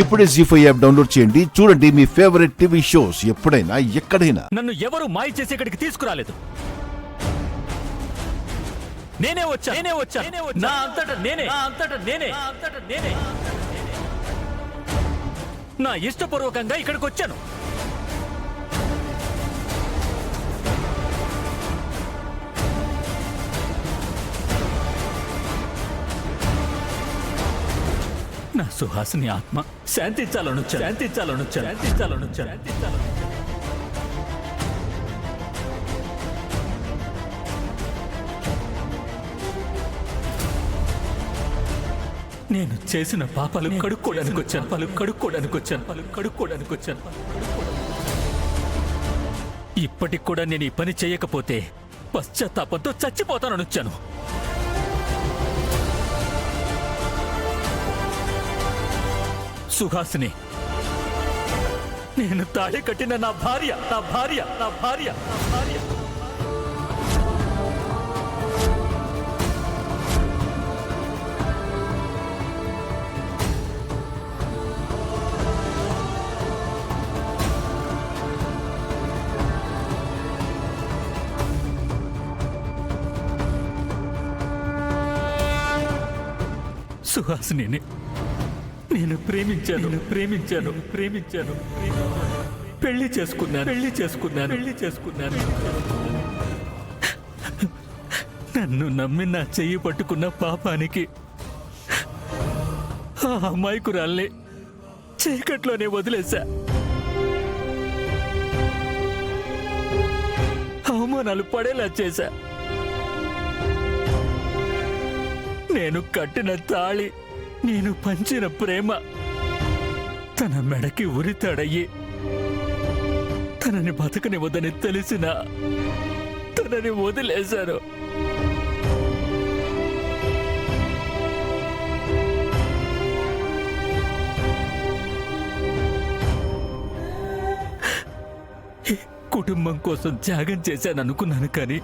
ఇప్పుడే జీ5 app download చేయండి. చూడండి మీ ఫేవరెట్ టీవీ షోస్ ఎప్పుడైనా ఎక్కడైనా. నన్ను ఎవరు మాయ చేసి ఇక్కడికి తీసుకురాలేదు. నేనే వచ్చా. నా అంతటా నేనే నా ఇష్టపూర్వకంగా ఇక్కడికి వచ్చాను. నా సుహాసిని ఆత్మ శాంతించాలనొచ్చాను. నేను చేసిన పాపాలు కడుక్కోవడానికి వచ్చాను. ఇప్పటికి కూడా నేను ఈ పని చేయకపోతే పశ్చాత్తాపంతో చచ్చిపోతానని వచ్చాను. సుహాసిని, నేను తాళి కట్టిన నా భార్య. సుహాసిని, నేను ప్రేమించాను. పెళ్లి చేసుకున్నాను. నన్ను నమ్మి నా చెయ్యి పట్టుకున్న పాపానికి ఆ అమాయకురాల్ని చీకట్లోనే వదిలేశా. అవమానాలు పడేలా చేశా. నేను కట్టిన తాళి, నేను పంచిన ప్రేమ తన మెడకి ఉరితాడయ్యి తనని బతకనివ్వదని తెలిసినా తనని వదిలేశాను. కుటుంబం కోసం త్యాగం చేశాననుకున్నాను, కానీ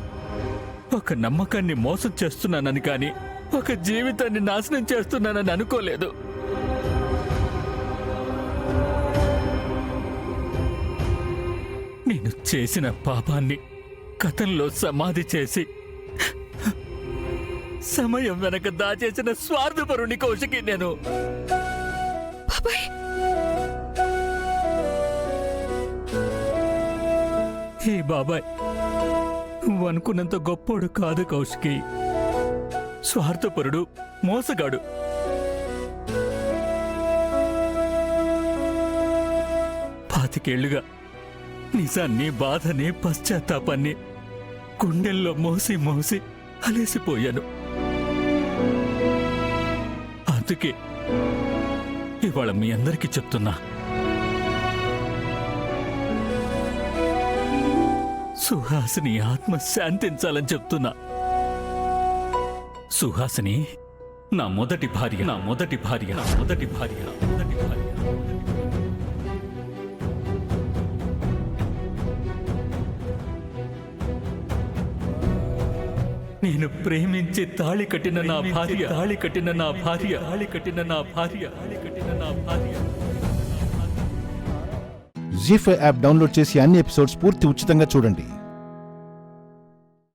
ఒక నమ్మకాన్ని మోసం చేస్తున్నానని, కానీ ఒక జీవితాన్ని నాశనం చేస్తున్నానని అనుకోలేదు. నేను చేసిన పాపాన్ని కథంలో సమాధి చేసి సమయం వెనక దాచేసిన స్వార్థపరుని కౌశికి నేను. ఈ బాబాయ్ నువ్వు అనుకున్నంత గొప్పోడు కాదు కౌశికి. స్వార్థపరుడు, మోసగాడు. పాతికేళ్లుగా నిజాన్ని, బాధని, పశ్చాత్తాపాన్ని గుండెల్లో మోసి అలసిపోయాను. అందుకే ఇవాళ మీ అందరికీ చెప్తున్నా, సుహాసిని ఆత్మ శాంతించాలని చెప్తున్నా. సుహాసిని నా మొదటి భార్య. నేను ప్రేమించి తాళి కట్టిన నా భార్య. జీ5 యాప్ డౌన్లోడ్ చేసి అన్ని ఎపిసోడ్స్ పూర్తి ఉచితంగా చూడండి.